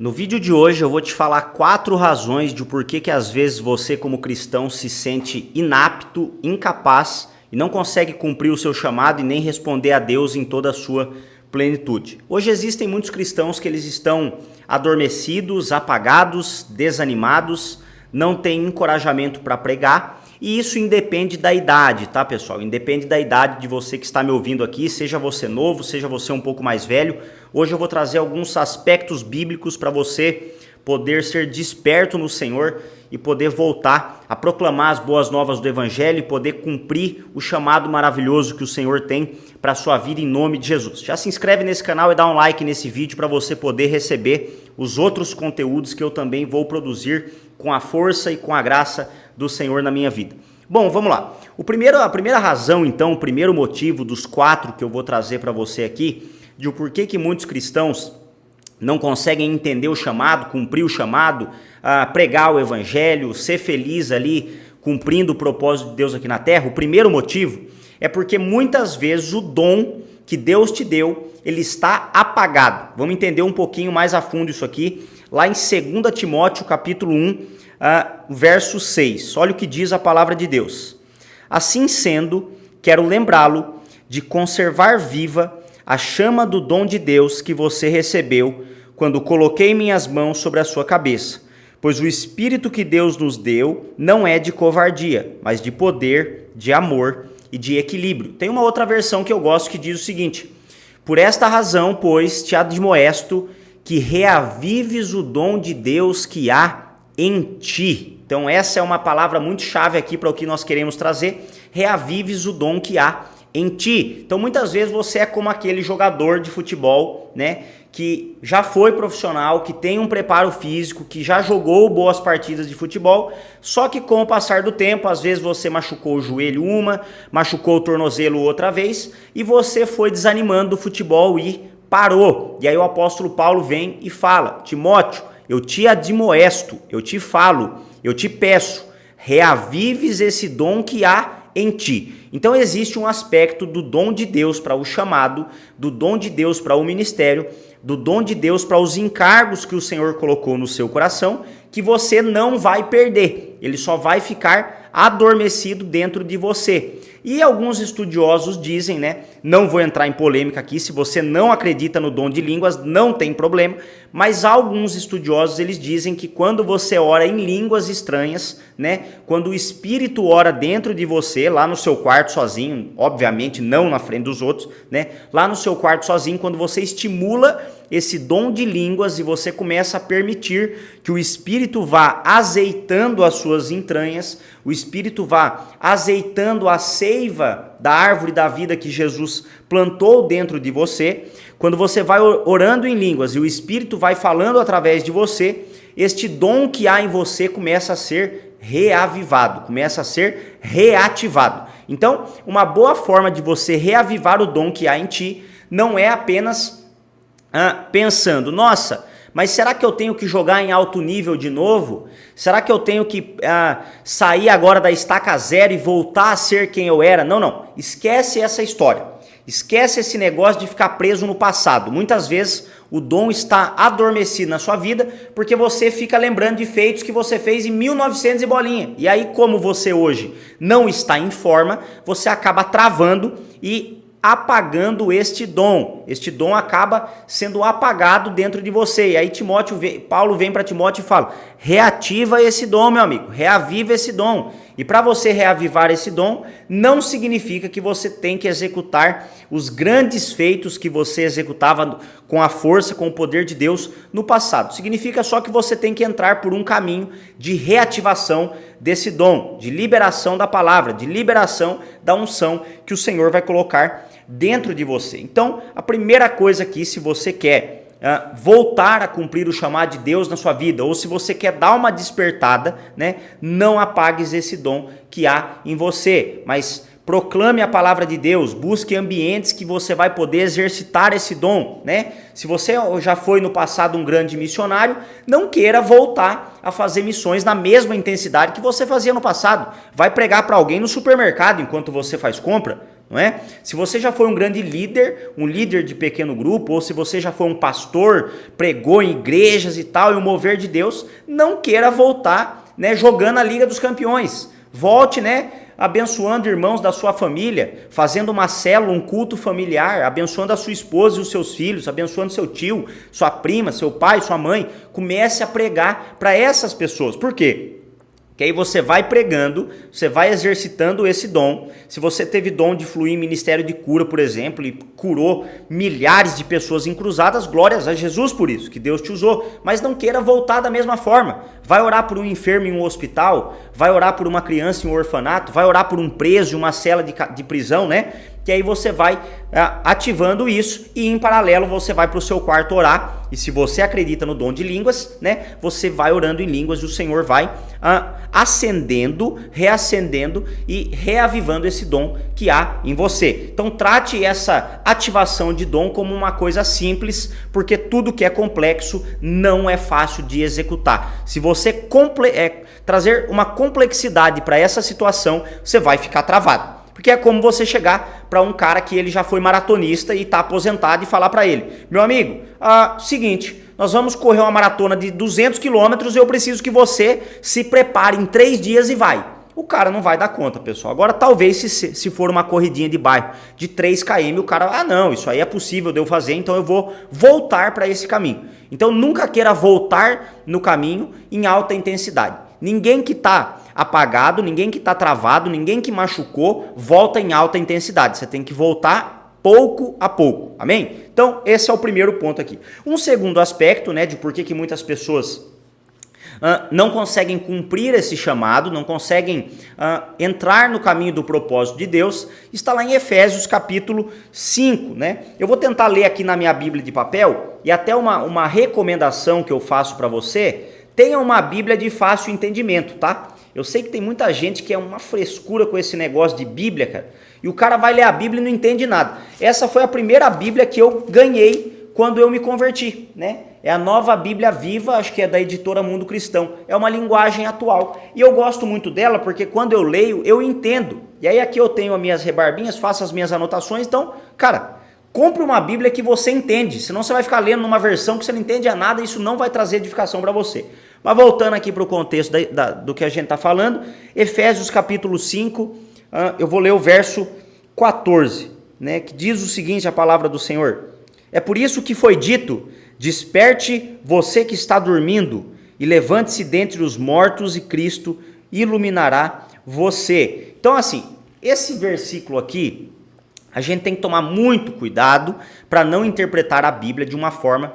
No vídeo de hoje eu vou te falar 4 razões de por que às vezes você como cristão se sente inapto, incapaz e não consegue cumprir o seu chamado e nem responder a Deus em toda a sua plenitude. Hoje existem muitos cristãos que eles estão adormecidos, apagados, desanimados, não têm encorajamento para pregar e isso independe da idade, tá pessoal? Independe da idade de você que está me ouvindo aqui, seja você novo, seja você um pouco mais velho. Hoje eu vou trazer alguns aspectos bíblicos para você poder ser desperto no Senhor e poder voltar a proclamar as boas novas do Evangelho e poder cumprir o chamado maravilhoso que o Senhor tem para a sua vida em nome de Jesus. Já se inscreve nesse canal e dá um like nesse vídeo para você poder receber os outros conteúdos que eu também vou produzir com a força e com a graça do Senhor na minha vida. Bom, vamos lá. A primeira razão, então, o primeiro motivo dos 4 que eu vou trazer para você aqui, de o porquê que muitos cristãos não conseguem entender o chamado, cumprir o chamado, pregar o evangelho, ser feliz ali, cumprindo o propósito de Deus aqui na terra. O primeiro motivo é porque muitas vezes o dom que Deus te deu, ele está apagado. Vamos entender um pouquinho mais a fundo isso aqui, lá em 2 Timóteo, capítulo 1, verso 6. Olha o que diz a palavra de Deus. Assim sendo, quero lembrá-lo de conservar viva a chama do dom de Deus que você recebeu quando coloquei minhas mãos sobre a sua cabeça. Pois o Espírito que Deus nos deu não é de covardia, mas de poder, de amor e de equilíbrio. Tem uma outra versão que eu gosto que diz o seguinte: por esta razão, pois, te admoesto que reavives o dom de Deus que há em ti. Então essa é uma palavra muito chave aqui para o que nós queremos trazer. Reavives o dom que há em ti. Então muitas vezes você é como aquele jogador de futebol, né, que já foi profissional, que tem um preparo físico, que já jogou boas partidas de futebol, só que com o passar do tempo, às vezes você machucou o joelho machucou o tornozelo outra vez, e você foi desanimando do futebol e parou. E aí o apóstolo Paulo vem e fala: Timóteo, eu te admoesto, eu te falo, eu te peço, reavives esse dom que há em ti. Então existe um aspecto do dom de Deus para o chamado, do dom de Deus para o ministério, do dom de Deus para os encargos que o Senhor colocou no seu coração, que você não vai perder, ele só vai ficar adormecido dentro de você. E alguns estudiosos dizem, né, não vou entrar em polêmica aqui, se você não acredita no dom de línguas, não tem problema, mas alguns estudiosos eles dizem que quando você ora em línguas estranhas, né, quando o Espírito ora dentro de você, lá no seu quarto sozinho, obviamente não na frente dos outros, né, lá no seu quarto sozinho, quando você estimula esse dom de línguas e você começa a permitir que o Espírito vá azeitando as suas entranhas, o Espírito vá azeitando a seiva da árvore da vida que Jesus plantou dentro de você, quando você vai orando em línguas e o Espírito vai falando através de você, este dom que há em você começa a ser reavivado, começa a ser reativado. Então, uma boa forma de você reavivar o dom que há em ti não é apenas pensando, nossa, mas será que eu tenho que jogar em alto nível de novo? Será que eu tenho que sair agora da estaca zero e voltar a ser quem eu era? Não, esquece essa história. Esquece esse negócio de ficar preso no passado. Muitas vezes o dom está adormecido na sua vida porque você fica lembrando de feitos que você fez em 1900 e bolinha. E aí, como você hoje não está em forma, você acaba travando e apagando este dom. Este dom acaba sendo apagado dentro de você. E aí Paulo vem para Timóteo e fala: reativa esse dom, meu amigo, reaviva esse dom. E para você reavivar esse dom, não significa que você tem que executar os grandes feitos que você executava com a força, com o poder de Deus no passado. Significa só que você tem que entrar por um caminho de reativação desse dom, de liberação da palavra, de liberação da unção que o Senhor vai colocar dentro de você. Então, a primeira coisa aqui, se você quer voltar a cumprir o chamado de Deus na sua vida, ou se você quer dar uma despertada, né, não apagues esse dom que há em você, mas proclame a palavra de Deus, busque ambientes que você vai poder exercitar esse dom, né? Se você já foi no passado um grande missionário, não queira voltar a fazer missões na mesma intensidade que você fazia no passado. Vai pregar para alguém no supermercado enquanto você faz compra? não é? Se você já foi um grande líder, um líder de pequeno grupo, ou se você já foi um pastor, pregou em igrejas e tal, e o mover de Deus, não queira voltar, né, jogando a Liga dos Campeões. Volte, né, abençoando irmãos da sua família, fazendo uma célula, um culto familiar, abençoando a sua esposa e os seus filhos, abençoando seu tio, sua prima, seu pai, sua mãe. Comece a pregar para essas pessoas. Por quê? Que aí você vai pregando, você vai exercitando esse dom. Se você teve dom de fluir em ministério de cura, por exemplo, e curou milhares de pessoas em cruzadas, glórias a Jesus por isso, que Deus te usou. Mas não queira voltar da mesma forma. Vai orar por um enfermo em um hospital, vai orar por uma criança em um orfanato, vai orar por um preso em uma cela de prisão, né? Que aí você vai ativando isso e em paralelo você vai para o seu quarto orar. E se você acredita no dom de línguas, né, você vai orando em línguas e o Senhor vai acendendo, reacendendo e reavivando esse dom que há em você. Então trate essa ativação de dom como uma coisa simples, porque tudo que é complexo não é fácil de executar. Se você trazer uma complexidade para essa situação, você vai ficar travado. Porque é como você chegar para um cara que ele já foi maratonista e está aposentado e falar para ele: meu amigo, seguinte, nós vamos correr uma maratona de 200 quilômetros e eu preciso que você se prepare em 3 dias e vai. O cara não vai dar conta, pessoal. Agora, talvez se for uma corridinha de bairro de 3 km, o cara, não, isso aí é possível de eu fazer, então eu vou voltar para esse caminho. Então, nunca queira voltar no caminho em alta intensidade. Ninguém que está apagado, ninguém que está travado, ninguém que machucou, volta em alta intensidade. Você tem que voltar pouco a pouco, amém? Então, esse é o primeiro ponto aqui. Um segundo aspecto, né, de por que muitas pessoas não conseguem cumprir esse chamado, não conseguem entrar no caminho do propósito de Deus, está lá em Efésios capítulo 5, né? Eu vou tentar ler aqui na minha Bíblia de papel, e até uma recomendação que eu faço para você: tenha uma Bíblia de fácil entendimento, tá? Eu sei que tem muita gente que é uma frescura com esse negócio de Bíblia, cara, e o cara vai ler a Bíblia e não entende nada. Essa foi a primeira Bíblia que eu ganhei quando eu me converti, né? É a Nova Bíblia Viva, acho que é da editora Mundo Cristão. É uma linguagem atual. E eu gosto muito dela porque quando eu leio, eu entendo. E aí aqui eu tenho as minhas rebarbinhas, faço as minhas anotações. Então, cara, compre uma Bíblia que você entende. Senão você vai ficar lendo numa versão que você não entende a nada e isso não vai trazer edificação para você. Mas voltando aqui para o contexto do que a gente está falando, Efésios capítulo 5, eu vou ler o verso 14, né, que diz o seguinte, a palavra do Senhor: é por isso que foi dito, desperte você que está dormindo e levante-se dentre os mortos e Cristo iluminará você. Então assim, esse versículo aqui, a gente tem que tomar muito cuidado para não interpretar a Bíblia de uma forma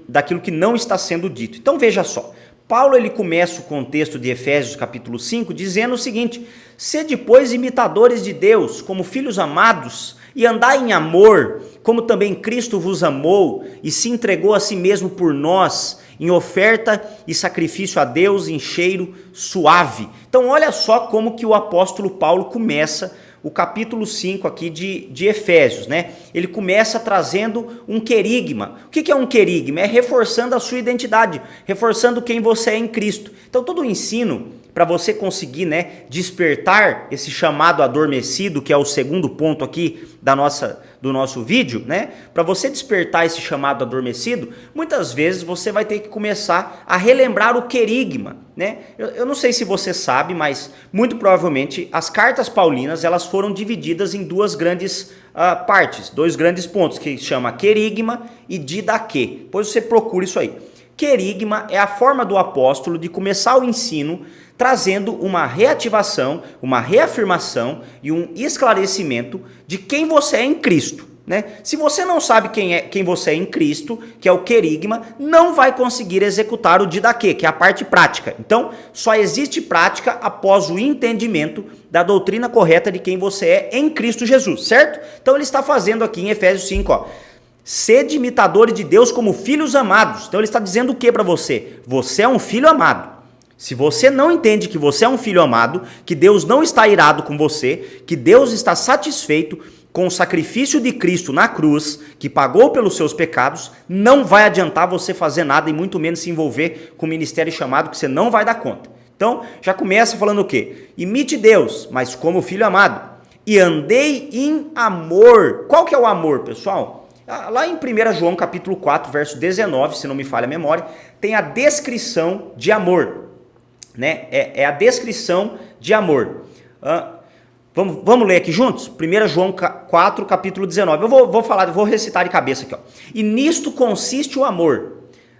daquilo que não está sendo dito. Então veja só, Paulo ele começa o contexto de Efésios capítulo 5 dizendo o seguinte: sede, pois, imitadores de Deus, como filhos amados, e andai em amor, como também Cristo vos amou e se entregou a si mesmo por nós, em oferta e sacrifício a Deus em cheiro suave. Então olha só como que o apóstolo Paulo começa o capítulo 5 aqui de Efésios, né? Ele começa trazendo um querigma. O que é um querigma? É reforçando a sua identidade, reforçando quem você é em Cristo. Então todo o ensino para você conseguir, né, despertar esse chamado adormecido, que é o segundo ponto aqui do nosso vídeo, né? Para você despertar esse chamado adormecido, muitas vezes você vai ter que começar a relembrar o querigma, né? Eu não sei se você sabe, mas muito provavelmente as cartas paulinas elas foram divididas em duas grandes partes, dois grandes pontos, que chama querigma e didaquê. Depois você procura isso aí. Querigma é a forma do apóstolo de começar o ensino trazendo uma reativação, uma reafirmação e um esclarecimento de quem você é em Cristo, né? Se você não sabe quem você é em Cristo, que é o querigma, não vai conseguir executar o didaquê, que é a parte prática. Então, só existe prática após o entendimento da doutrina correta de quem você é em Cristo Jesus, certo? Então, ele está fazendo aqui em Efésios 5, ó: sede imitadores de Deus como filhos amados. Então ele está dizendo o que para você? Você é um filho amado. Se você não entende que você é um filho amado, que Deus não está irado com você, que Deus está satisfeito com o sacrifício de Cristo na cruz, que pagou pelos seus pecados, não vai adiantar você fazer nada e muito menos se envolver com o ministério chamado, que você não vai dar conta. Então já começa falando o quê? Imite Deus, mas como filho amado. e andei em amor. Qual que é o amor, pessoal? Lá em 1 João capítulo 4, verso 19, se não me falha a memória, tem a descrição de amor, né? É a descrição de amor. Vamos ler aqui juntos? 1 João 4, capítulo 19. Eu vou recitar de cabeça aqui. Ó. E nisto consiste o amor,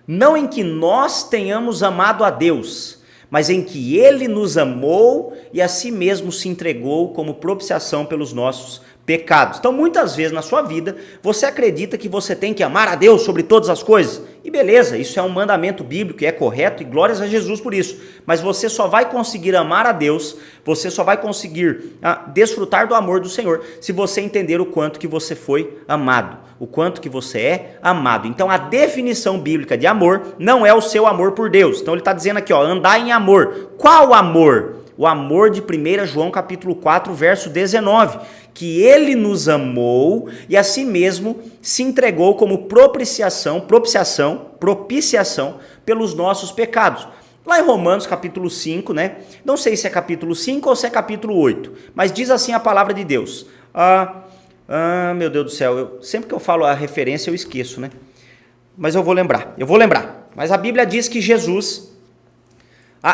não em que nós tenhamos amado a Deus, mas em que Ele nos amou e a si mesmo se entregou como propiciação pelos nossos pecados. Então, muitas vezes na sua vida, você acredita que você tem que amar a Deus sobre todas as coisas. E beleza, isso é um mandamento bíblico, é correto, e glórias a Jesus por isso. Mas você só vai conseguir amar a Deus, você só vai conseguir desfrutar do amor do Senhor, se você entender o quanto que você foi amado, o quanto que você é amado. Então, a definição bíblica de amor não é o seu amor por Deus. Então, ele está dizendo aqui, ó, andar em amor. Qual amor? O amor de 1 João capítulo 4, verso 19, que Ele nos amou e a si mesmo se entregou como propiciação pelos nossos pecados. Lá em Romanos capítulo 5, né? Não sei se é capítulo 5 ou se é capítulo 8, mas diz assim a palavra de Deus. Meu Deus do céu, sempre que eu falo a referência eu esqueço, né? Mas eu vou lembrar. Mas a Bíblia diz que Jesus...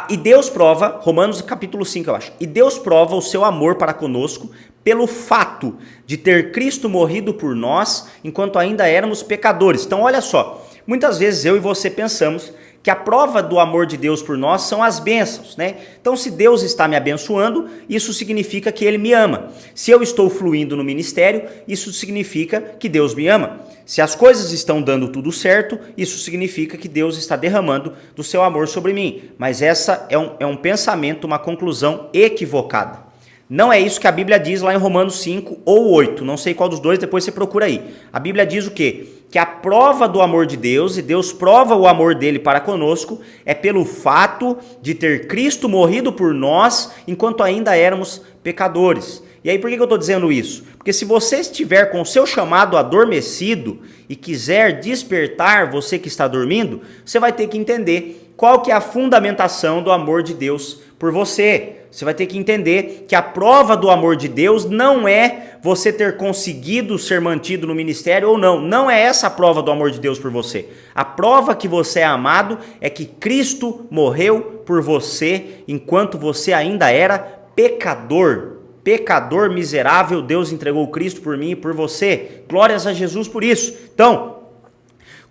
e Deus prova, Romanos capítulo 5 eu acho, e Deus prova o seu amor para conosco pelo fato de ter Cristo morrido por nós enquanto ainda éramos pecadores. Então olha só, muitas vezes eu e você pensamos que a prova do amor de Deus por nós são as bênçãos, né? Então se Deus está me abençoando, isso significa que Ele me ama. Se eu estou fluindo no ministério, isso significa que Deus me ama. Se as coisas estão dando tudo certo, isso significa que Deus está derramando do seu amor sobre mim. Mas essa é um pensamento, uma conclusão equivocada. Não é isso que a Bíblia diz lá em Romanos 5 ou 8, não sei qual dos dois, depois você procura aí. A Bíblia diz o quê? Que a prova do amor de Deus, e Deus prova o amor dele para conosco, é pelo fato de ter Cristo morrido por nós enquanto ainda éramos pecadores. E aí por que eu estou dizendo isso? Porque se você estiver com o seu chamado adormecido e quiser despertar você que está dormindo, você vai ter que entender qual que é a fundamentação do amor de Deus por você. Você vai ter que entender que a prova do amor de Deus não é você ter conseguido ser mantido no ministério ou não. Não é essa a prova do amor de Deus por você. A prova que você é amado é que Cristo morreu por você enquanto você ainda era pecador. Pecador miserável, Deus entregou Cristo por mim e por você. Glórias a Jesus por isso. Então,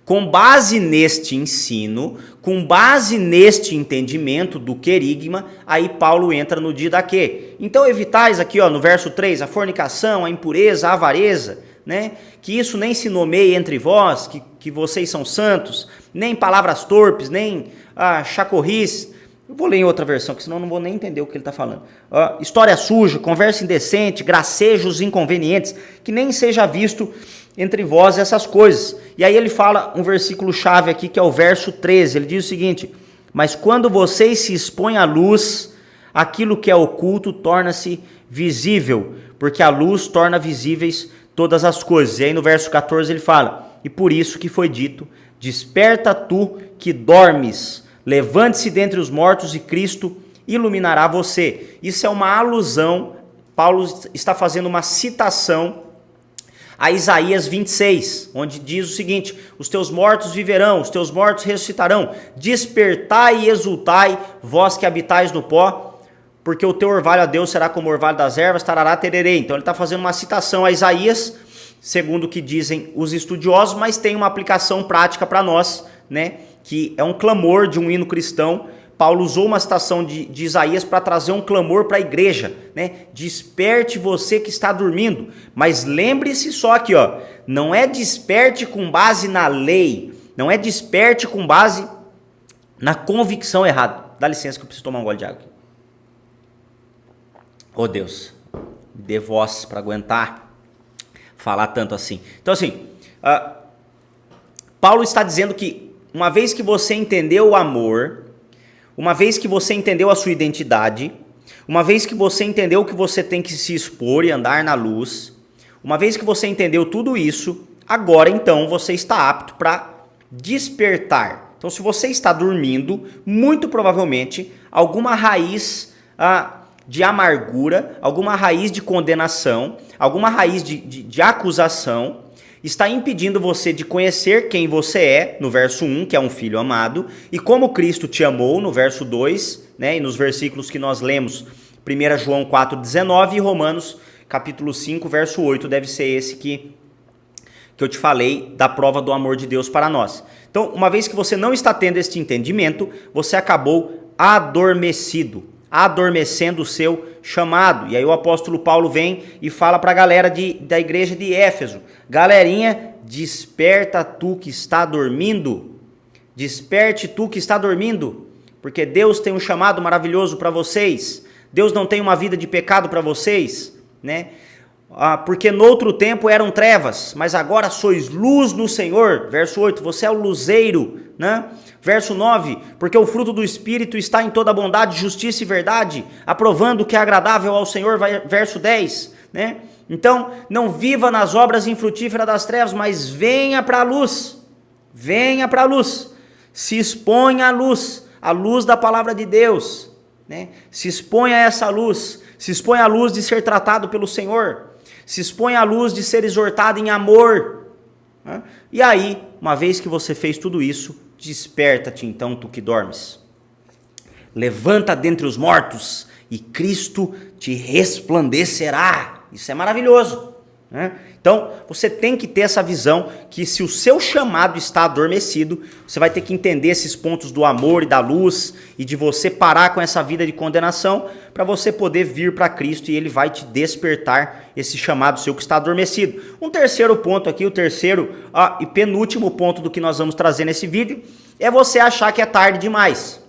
com base neste ensino, com base neste entendimento do querigma, aí Paulo entra no didaquê. Então evitais aqui no verso 3, a fornicação, a impureza, a avareza, né? Que isso nem se nomeie entre vós, que vocês são santos, nem palavras torpes, nem chacorris. Eu vou ler em outra versão, que senão eu não vou nem entender o que ele está falando. História suja, conversa indecente, gracejos inconvenientes, que nem seja visto entre vós essas coisas. E aí ele fala um versículo chave aqui, que é o verso 13. Ele diz o seguinte: mas quando vocês se expõem à luz, aquilo que é oculto torna-se visível, porque a luz torna visíveis todas as coisas. E aí no verso 14 ele fala: e por isso que foi dito, desperta tu que dormes, levante-se dentre os mortos e Cristo iluminará você. Isso é uma alusão, Paulo está fazendo uma citação a Isaías 26, onde diz o seguinte: os teus mortos viverão, os teus mortos ressuscitarão, despertai e exultai, vós que habitais no pó, porque o teu orvalho a Deus será como o orvalho das ervas, tarará, tererê. Então ele está fazendo uma citação a Isaías, segundo o que dizem os estudiosos, mas tem uma aplicação prática para nós, né? Que é um clamor de um hino cristão. Paulo usou uma citação de Isaías para trazer um clamor para a igreja, né? Desperte você que está dormindo. Mas lembre-se só aqui, não é desperte com base na lei, não é desperte com base na convicção errada. Dá licença que eu preciso tomar um gole de água aqui. Oh Deus, me dê voz para aguentar falar tanto assim. Então assim, Paulo está dizendo que uma vez que você entendeu o amor, uma vez que você entendeu a sua identidade, uma vez que você entendeu que você tem que se expor e andar na luz, uma vez que você entendeu tudo isso, agora então você está apto para despertar. Então se você está dormindo, muito provavelmente alguma raiz de amargura, alguma raiz de condenação, alguma raiz de acusação, está impedindo você de conhecer quem você é, no verso 1, que é um filho amado, e como Cristo te amou, no verso 2, né, e nos versículos que nós lemos, 1 João 4,19 e Romanos capítulo 5, verso 8, deve ser esse que eu te falei da prova do amor de Deus para nós. Então, uma vez que você não está tendo este entendimento, você acabou adormecido, adormecendo o seu chamado. E aí o apóstolo Paulo vem e fala para a galera da igreja de Éfeso: galerinha, desperta tu que está dormindo, desperte tu que está dormindo, porque Deus tem um chamado maravilhoso para vocês, Deus não tem uma vida de pecado para vocês, né? Porque no outro tempo eram trevas, mas agora sois luz no Senhor. Verso 8, você é o luzeiro, né? Verso 9, porque o fruto do Espírito está em toda bondade, justiça e verdade, aprovando o que é agradável ao Senhor. Verso 10, né? Então, não viva nas obras infrutíferas das trevas, mas venha para a luz, se exponha à luz da palavra de Deus, né? Se exponha a essa luz, se exponha à luz de ser tratado pelo Senhor, se expõe à luz de ser exortado em amor, né? E aí, uma vez que você fez tudo isso, desperta-te então, tu que dormes. Levanta dentre os mortos e Cristo te resplandecerá. Isso é maravilhoso, né? Então, você tem que ter essa visão que se o seu chamado está adormecido, você vai ter que entender esses pontos do amor e da luz e de você parar com essa vida de condenação para você poder vir para Cristo e Ele vai te despertar esse chamado seu que está adormecido. Um terceiro ponto aqui, o terceiro e penúltimo ponto do que nós vamos trazer nesse vídeo é você achar que é tarde demais.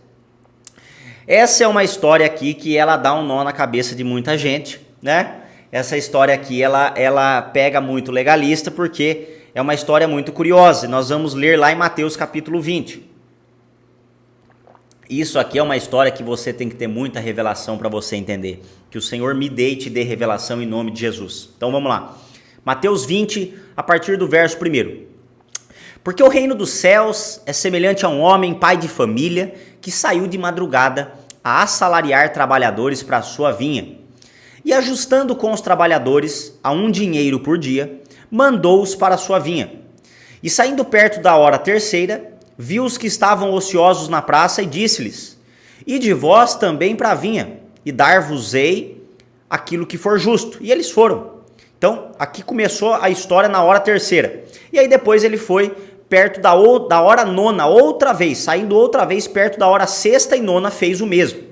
Essa é uma história aqui que ela dá um nó na cabeça de muita gente, né? Essa história aqui, ela pega muito legalista, porque é uma história muito curiosa. Nós vamos ler lá em Mateus capítulo 20. Isso aqui é uma história que você tem que ter muita revelação para você entender. Que o Senhor me dê e te dê revelação em nome de Jesus. Então vamos lá. Mateus 20, a partir do verso 1. Porque o reino dos céus é semelhante a um homem, pai de família, que saiu de madrugada a assalariar trabalhadores para a sua vinha. E ajustando com os trabalhadores a 1 dinheiro por dia, mandou-os para a sua vinha. E saindo perto da hora terceira, viu os que estavam ociosos na praça e disse-lhes: ide vós também para a vinha, e dar-vos-ei aquilo que for justo. E eles foram. Então, aqui começou a história na hora terceira. E aí depois ele foi perto da hora nona, outra vez, saindo outra vez perto da hora sexta e nona, fez o mesmo.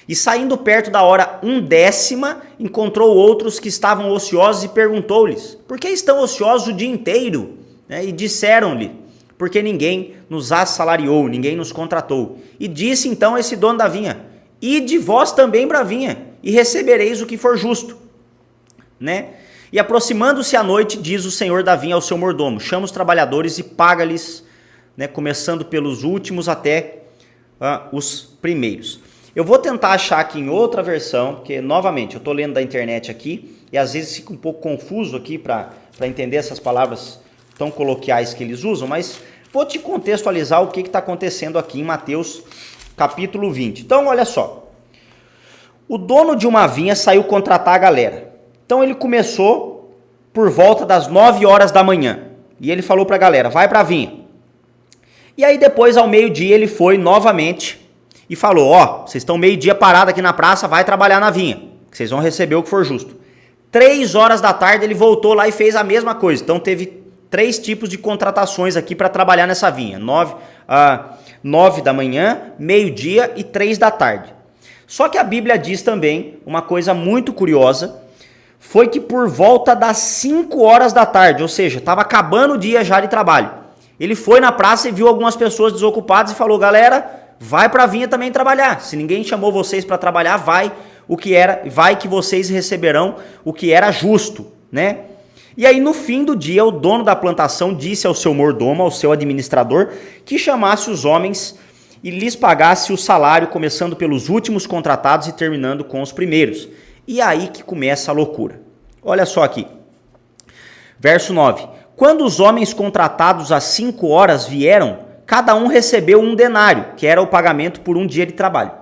E saindo perto da hora 1/10, encontrou outros que estavam ociosos e perguntou-lhes: por que estão ociosos o dia inteiro? E disseram-lhe: porque ninguém nos assalariou, ninguém nos contratou. E disse então esse dono da vinha: ide vós também para a vinha, e recebereis o que for justo. Né? E aproximando-se à noite, diz o senhor da vinha ao seu mordomo: chama os trabalhadores e paga-lhes, né, começando pelos últimos até os primeiros. Eu vou tentar achar aqui em outra versão, porque, novamente, eu estou lendo da internet aqui e às vezes fica um pouco confuso aqui para entender essas palavras tão coloquiais que eles usam, mas vou te contextualizar o que está acontecendo aqui em Mateus capítulo 20. Então, olha só. O dono de uma vinha saiu contratar a galera. Então, ele começou por volta das 9 horas da manhã. E ele falou para a galera: vai para a vinha. E aí, depois, ao meio-dia, ele foi novamente e falou: vocês estão meio-dia parado aqui na praça, vai trabalhar na vinha, que vocês vão receber o que for justo. 3 horas da tarde ele voltou lá e fez a mesma coisa. Então teve 3 tipos de contratações aqui para trabalhar nessa vinha: 9 da manhã, meio-dia e 3 da tarde. Só que a Bíblia diz também uma coisa muito curiosa, foi que por volta das 5 horas da tarde, ou seja, estava acabando o dia já de trabalho, ele foi na praça e viu algumas pessoas desocupadas e falou: galera, vai para a vinha também trabalhar. Se ninguém chamou vocês para trabalhar, vai que vocês receberão o que era justo, né? E aí no fim do dia, o dono da plantação disse ao seu mordomo, ao seu administrador, que chamasse os homens e lhes pagasse o salário, começando pelos últimos contratados e terminando com os primeiros. E aí que começa a loucura. Olha só aqui. Verso 9. Quando os homens contratados às 5 horas vieram, cada um recebeu 1 denário, que era o pagamento por um dia de trabalho.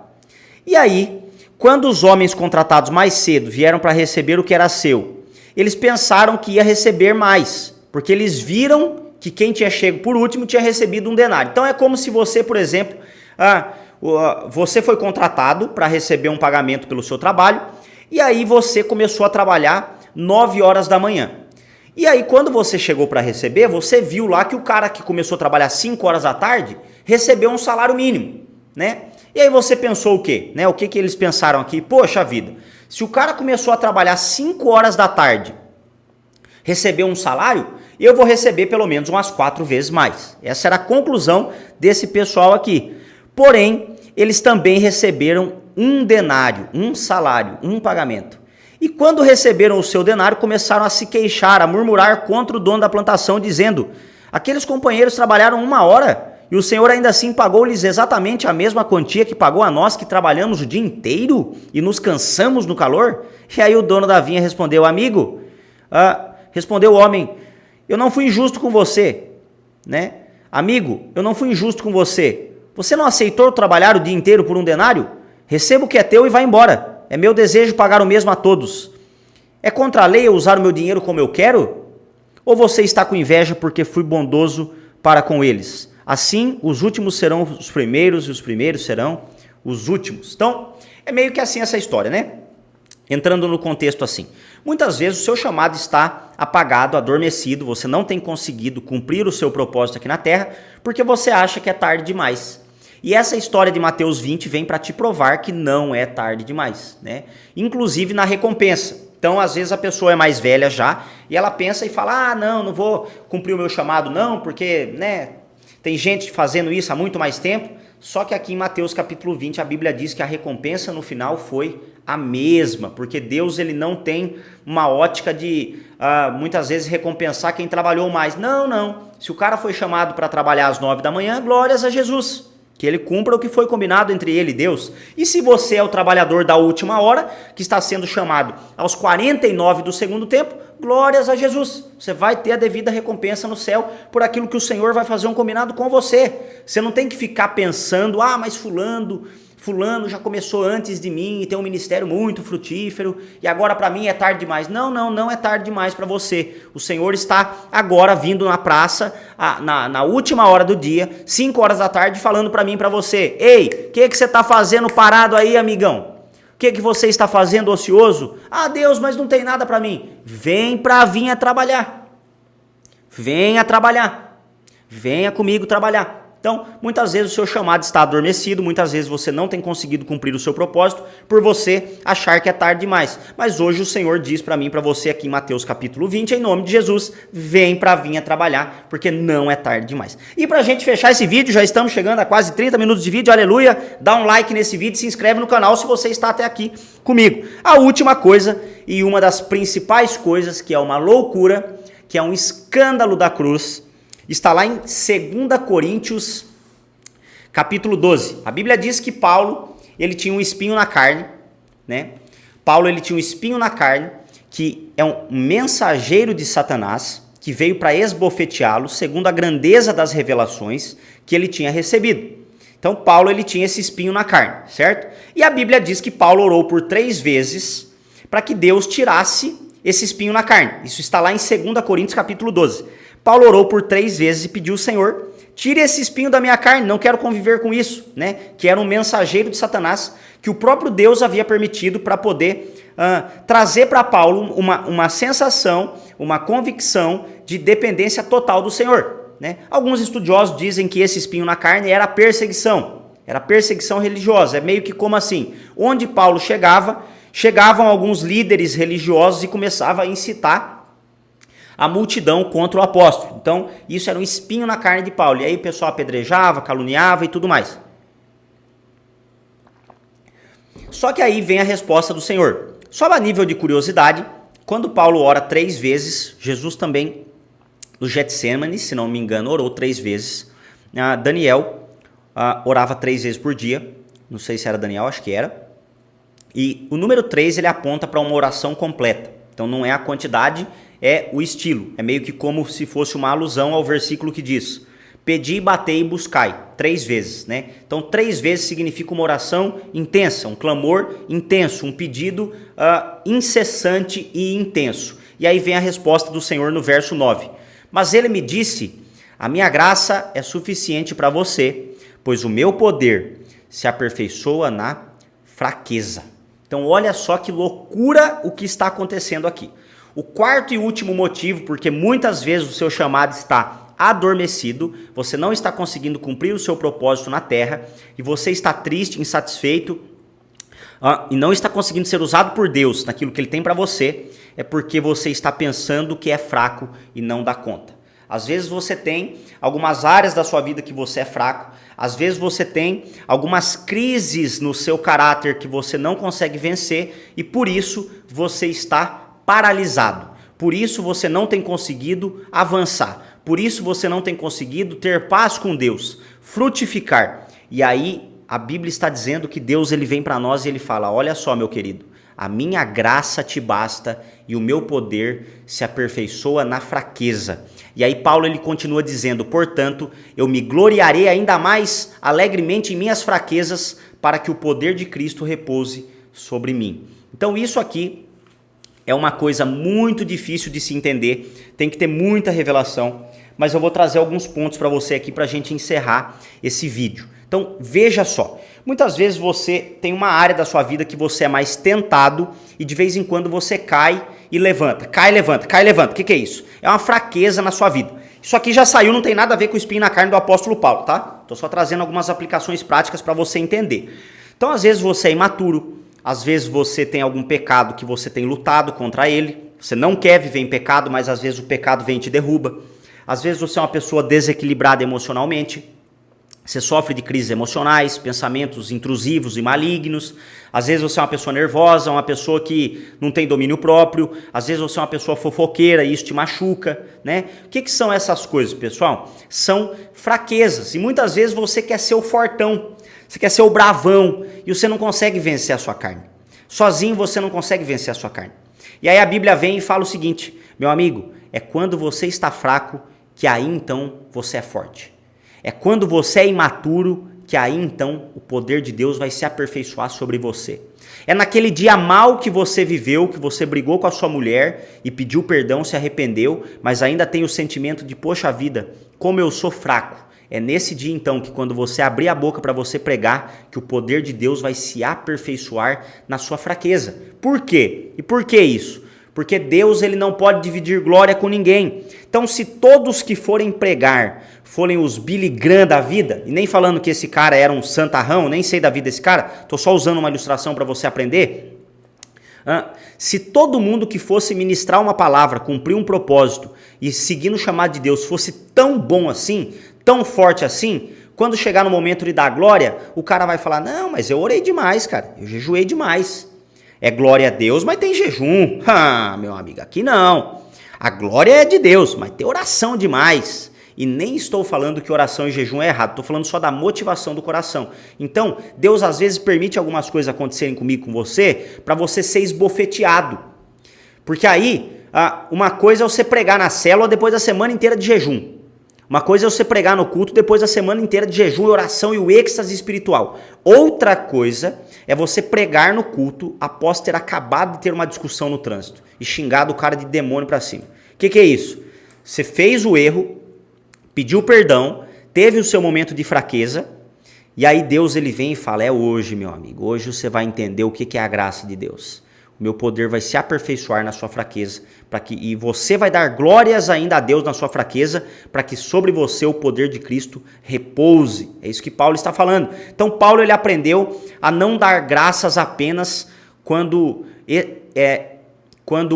E aí, quando os homens contratados mais cedo vieram para receber o que era seu, eles pensaram que ia receber mais, porque eles viram que quem tinha chego por último tinha recebido um denário. Então é como se você, por exemplo, você foi contratado para receber um pagamento pelo seu trabalho, e aí você começou a trabalhar 9 horas da manhã. E aí quando você chegou para receber, você viu lá que o cara que começou a trabalhar 5 horas da tarde recebeu um salário mínimo, né? E aí você pensou o quê? Né? O que eles pensaram aqui? Poxa vida, se o cara começou a trabalhar 5 horas da tarde, recebeu um salário, eu vou receber pelo menos umas 4 vezes mais. Essa era a conclusão desse pessoal aqui. Porém, eles também receberam um denário, um salário, um pagamento. E quando receberam o seu denário, começaram a se queixar, a murmurar contra o dono da plantação, dizendo: aqueles companheiros trabalharam 1 hora e o Senhor ainda assim pagou-lhes exatamente a mesma quantia que pagou a nós que trabalhamos o dia inteiro e nos cansamos no calor? E aí o dono da vinha respondeu: amigo, respondeu o homem, eu não fui injusto com você, né? Amigo, eu não fui injusto com você. Você não aceitou trabalhar o dia inteiro por um denário? Receba o que é teu e vá embora. É meu desejo pagar o mesmo a todos. É contra a lei eu usar o meu dinheiro como eu quero? Ou você está com inveja porque fui bondoso para com eles? Assim, os últimos serão os primeiros e os primeiros serão os últimos. Então, é meio que assim essa história, né? Entrando no contexto assim. Muitas vezes o seu chamado está apagado, adormecido, você não tem conseguido cumprir o seu propósito aqui na Terra porque você acha que é tarde demais. E essa história de Mateus 20 vem para te provar que não é tarde demais, né? Inclusive na recompensa. Então, às vezes a pessoa é mais velha já e ela pensa e fala: não vou cumprir o meu chamado não, porque, né, tem gente fazendo isso há muito mais tempo. Só que aqui em Mateus capítulo 20 a Bíblia diz que a recompensa no final foi a mesma, porque Deus ele não tem uma ótica de muitas vezes recompensar quem trabalhou mais. Não. Se o cara foi chamado para trabalhar às 9 da manhã, glórias a Jesus. Que ele cumpra o que foi combinado entre ele e Deus. E se você é o trabalhador da última hora, que está sendo chamado aos 49 do segundo tempo, glórias a Jesus. Você vai ter a devida recompensa no céu por aquilo que o Senhor vai fazer um combinado com você. Você não tem que ficar pensando: mas fulano já começou antes de mim e tem um ministério muito frutífero e agora para mim é tarde demais. Não é tarde demais para você. O Senhor está agora vindo na praça, na última hora do dia, 5 horas da tarde, falando para mim e para você: ei, o que você está fazendo parado aí, amigão? O que você está fazendo ocioso? Deus, mas não tem nada para mim. Vem para vir trabalhar. Venha trabalhar. Venha comigo trabalhar. Então, muitas vezes o seu chamado está adormecido, muitas vezes você não tem conseguido cumprir o seu propósito por você achar que é tarde demais. Mas hoje o Senhor diz para mim e para você aqui em Mateus capítulo 20, em nome de Jesus, vem para vir trabalhar, porque não é tarde demais. E para a gente fechar esse vídeo, já estamos chegando a quase 30 minutos de vídeo, aleluia, dá um like nesse vídeo, se inscreve no canal se você está até aqui comigo. A última coisa, e uma das principais coisas, que é uma loucura, que é um escândalo da cruz, está lá em 2 Coríntios, capítulo 12. A Bíblia diz que Paulo, ele tinha um espinho na carne, né? Paulo, ele tinha um espinho na carne, que é um mensageiro de Satanás, que veio para esbofeteá-lo, segundo a grandeza das revelações que ele tinha recebido. Então, Paulo, ele tinha esse espinho na carne, certo? E a Bíblia diz que Paulo orou por 3 vezes para que Deus tirasse esse espinho na carne. Isso está lá em 2 Coríntios, capítulo 12. Paulo orou por 3 vezes e pediu ao Senhor: tire esse espinho da minha carne, não quero conviver com isso, né? Que era um mensageiro de Satanás, que o próprio Deus havia permitido para poder trazer para Paulo uma sensação, uma convicção de dependência total do Senhor, né? Alguns estudiosos dizem que esse espinho na carne era perseguição religiosa. É meio que como assim, onde Paulo chegavam alguns líderes religiosos e começavam a incitar a multidão contra o apóstolo. Então, isso era um espinho na carne de Paulo. E aí o pessoal apedrejava, caluniava e tudo mais. Só que aí vem a resposta do Senhor. Só a nível de curiosidade, quando Paulo ora 3 vezes, Jesus também, no Getsêmani, se não me engano, orou 3 vezes. Daniel orava 3 vezes por dia. Não sei se era Daniel, acho que era. E o número 3, ele aponta para uma oração completa. Então não é a quantidade, é o estilo. É meio que como se fosse uma alusão ao versículo que diz: Pedi, batei e buscai. 3 vezes, né? Então 3 vezes significa uma oração intensa, um clamor intenso, um pedido incessante e intenso. E aí vem a resposta do Senhor no verso 9. Mas ele me disse, a minha graça é suficiente para você, pois o meu poder se aperfeiçoa na fraqueza. Então olha só que loucura o que está acontecendo aqui. O quarto e último motivo, porque muitas vezes o seu chamado está adormecido, você não está conseguindo cumprir o seu propósito na terra, e você está triste, insatisfeito, e não está conseguindo ser usado por Deus naquilo que Ele tem para você, é porque você está pensando que é fraco e não dá conta. Às vezes você tem algumas áreas da sua vida que você é fraco, às vezes você tem algumas crises no seu caráter que você não consegue vencer e por isso você está paralisado. Por isso você não tem conseguido avançar. Por isso você não tem conseguido ter paz com Deus, frutificar. E aí a Bíblia está dizendo que Deus ele vem para nós e ele fala, olha só meu querido, a minha graça te basta e o meu poder se aperfeiçoa na fraqueza. E aí Paulo ele continua dizendo, portanto, eu me gloriarei ainda mais alegremente em minhas fraquezas para que o poder de Cristo repouse sobre mim. Então isso aqui é uma coisa muito difícil de se entender, tem que ter muita revelação, mas eu vou trazer alguns pontos para você aqui para a gente encerrar esse vídeo. Então veja só, muitas vezes você tem uma área da sua vida que você é mais tentado e de vez em quando você cai e levanta, cai e levanta, cai e levanta. O que é isso? É uma fraqueza na sua vida. Isso aqui já saiu, não tem nada a ver com o espinho na carne do apóstolo Paulo, tá? Estou só trazendo algumas aplicações práticas para você entender. Então às vezes você é imaturo, às vezes você tem algum pecado que você tem lutado contra ele, você não quer viver em pecado, mas às vezes o pecado vem e te derruba. Às vezes você é uma pessoa desequilibrada emocionalmente, você sofre de crises emocionais, pensamentos intrusivos e malignos. Às vezes você é uma pessoa nervosa, uma pessoa que não tem domínio próprio. Às vezes você é uma pessoa fofoqueira e isso te machuca, né? O que são essas coisas, pessoal? São fraquezas. E muitas vezes você quer ser o fortão, você quer ser o bravão e você não consegue vencer a sua carne. Sozinho você não consegue vencer a sua carne. E aí a Bíblia vem e fala o seguinte, meu amigo, é quando você está fraco que aí então você é forte. É quando você é imaturo que aí então o poder de Deus vai se aperfeiçoar sobre você. É naquele dia mal que você viveu, que você brigou com a sua mulher e pediu perdão, se arrependeu, mas ainda tem o sentimento de, poxa vida, como eu sou fraco. É nesse dia então que quando você abrir a boca para você pregar, que o poder de Deus vai se aperfeiçoar na sua fraqueza. Por quê? E por que isso? Porque Deus ele não pode dividir glória com ninguém. Então se todos que forem pregar forem os Billy Graham da vida, e nem falando que esse cara era um santarrão, nem sei da vida desse cara, estou só usando uma ilustração para você aprender. Se todo mundo que fosse ministrar uma palavra, cumprir um propósito e seguir no chamado de Deus fosse tão bom assim, tão forte assim, quando chegar no momento de dar glória, o cara vai falar, não, mas eu orei demais, cara, eu jejuei demais. É glória a Deus, mas tem jejum. Meu amigo, aqui não. A glória é de Deus, mas tem oração demais. E nem estou falando que oração e jejum é errado, estou falando só da motivação do coração. Então, Deus às vezes permite algumas coisas acontecerem comigo, com você, para você ser esbofeteado. Porque aí, uma coisa é você pregar na célula depois da semana inteira de jejum. Uma coisa é você pregar no culto depois da semana inteira de jejum e oração e o êxtase espiritual. Outra coisa é você pregar no culto após ter acabado de ter uma discussão no trânsito e xingado o cara de demônio para cima. O que é isso? Você fez o erro, pediu perdão, teve o seu momento de fraqueza e aí Deus ele vem e fala, é hoje meu amigo, hoje você vai entender o que é a graça de Deus. O meu poder vai se aperfeiçoar na sua fraqueza e você vai dar glórias ainda a Deus na sua fraqueza para que sobre você o poder de Cristo repouse. É isso que Paulo está falando. Então Paulo ele aprendeu a não dar graças apenas quando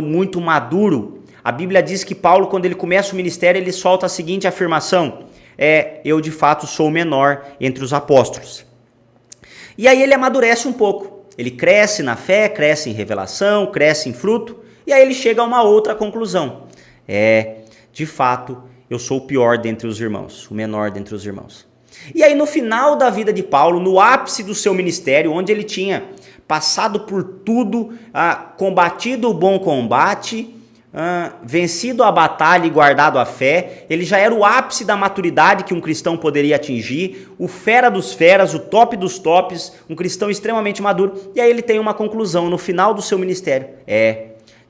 muito maduro. A Bíblia diz que Paulo, quando ele começa o ministério, ele solta a seguinte afirmação, eu de fato sou o menor entre os apóstolos. E aí ele amadurece um pouco. Ele cresce na fé, cresce em revelação, cresce em fruto, e aí ele chega a uma outra conclusão. De fato, eu sou o pior dentre os irmãos, o menor dentre os irmãos. E aí no final da vida de Paulo, no ápice do seu ministério, onde ele tinha passado por tudo, combatido o bom combate, vencido a batalha e guardado a fé. Ele já era o ápice da maturidade que um cristão poderia atingir, o fera dos feras, o top dos tops, um cristão extremamente maduro. E aí ele tem uma conclusão no final do seu ministério.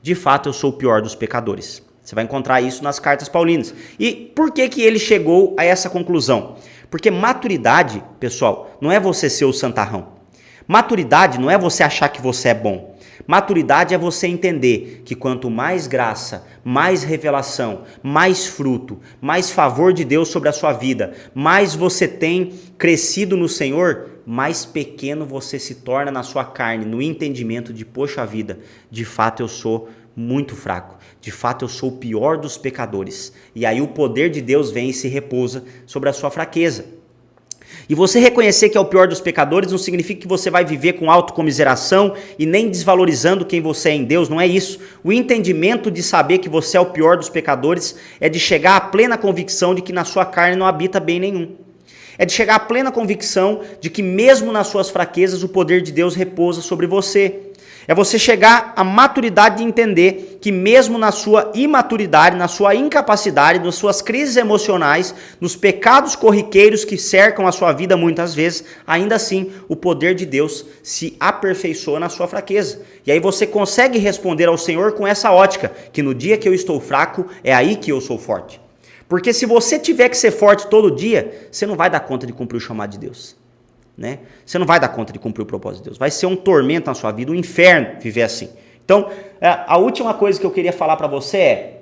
De fato eu sou o pior dos pecadores. Você vai encontrar isso nas cartas paulinas. E por que que ele chegou a essa conclusão? Porque maturidade, pessoal, não é você ser o santarrão. Maturidade não é você achar que você é bom. Maturidade é você entender que quanto mais graça, mais revelação, mais fruto, mais favor de Deus sobre a sua vida, mais você tem crescido no Senhor, mais pequeno você se torna na sua carne, no entendimento de, poxa vida, de fato eu sou muito fraco, de fato eu sou o pior dos pecadores. E aí o poder de Deus vem e se repousa sobre a sua fraqueza. E você reconhecer que é o pior dos pecadores não significa que você vai viver com autocomiseração e nem desvalorizando quem você é em Deus, não é isso. O entendimento de saber que você é o pior dos pecadores é de chegar à plena convicção de que na sua carne não habita bem nenhum. É de chegar à plena convicção de que mesmo nas suas fraquezas o poder de Deus repousa sobre você. É você chegar à maturidade de entender que mesmo na sua imaturidade, na sua incapacidade, nas suas crises emocionais, nos pecados corriqueiros que cercam a sua vida muitas vezes, ainda assim o poder de Deus se aperfeiçoa na sua fraqueza. E aí você consegue responder ao Senhor com essa ótica, que no dia que eu estou fraco, é aí que eu sou forte. Porque se você tiver que ser forte todo dia, você não vai dar conta de cumprir o chamado de Deus. Né? Você não vai dar conta de cumprir o propósito de Deus. Vai ser um tormento na sua vida, um inferno viver assim. Então, a última coisa que eu queria falar para você é: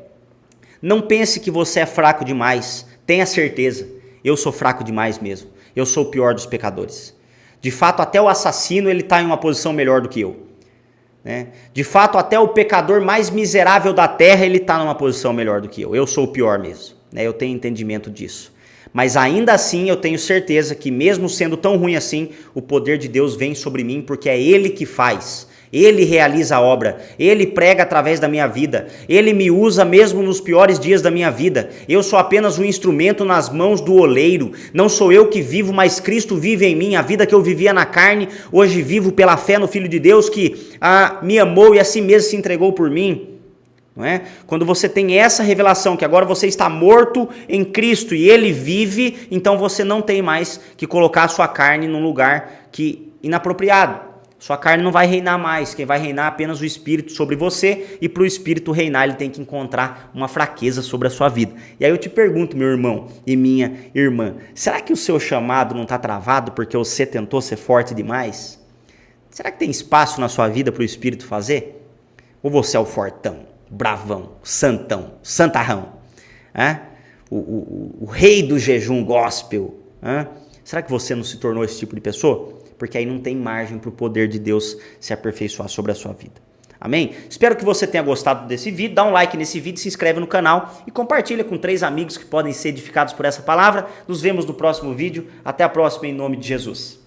não pense que você é fraco demais. Tenha certeza, eu sou fraco demais mesmo. Eu sou o pior dos pecadores. De fato, até o assassino ele está em uma posição melhor do que eu. Né? De fato, até o pecador mais miserável da terra ele está numa posição melhor do que eu. Eu sou o pior mesmo. Né? Eu tenho entendimento disso. Mas ainda assim eu tenho certeza que mesmo sendo tão ruim assim, o poder de Deus vem sobre mim porque é Ele que faz. Ele realiza a obra, Ele prega através da minha vida, Ele me usa mesmo nos piores dias da minha vida. Eu sou apenas um instrumento nas mãos do oleiro. Não sou eu que vivo, mas Cristo vive em mim. A vida que eu vivia na carne, hoje vivo pela fé no Filho de Deus que me amou e a si mesmo se entregou por mim. Não é? Quando você tem essa revelação que agora você está morto em Cristo e Ele vive, então você não tem mais que colocar a sua carne num lugar inapropriado. Sua carne não vai reinar mais, quem vai reinar é apenas o Espírito sobre você, e para o Espírito reinar ele tem que encontrar uma fraqueza sobre a sua vida. E aí eu te pergunto, meu irmão e minha irmã, será que o seu chamado não está travado porque você tentou ser forte demais? Será que tem espaço na sua vida para o Espírito fazer? Ou você é o fortão, bravão, santão, santarrão? O rei do jejum gospel? Será que você não se tornou esse tipo de pessoa? Porque aí não tem margem para o poder de Deus se aperfeiçoar sobre a sua vida. Amém? Espero que você tenha gostado desse vídeo. Dá um like nesse vídeo, se inscreve no canal e compartilha com 3 amigos que podem ser edificados por essa palavra. Nos vemos no próximo vídeo. Até a próxima, em nome de Jesus.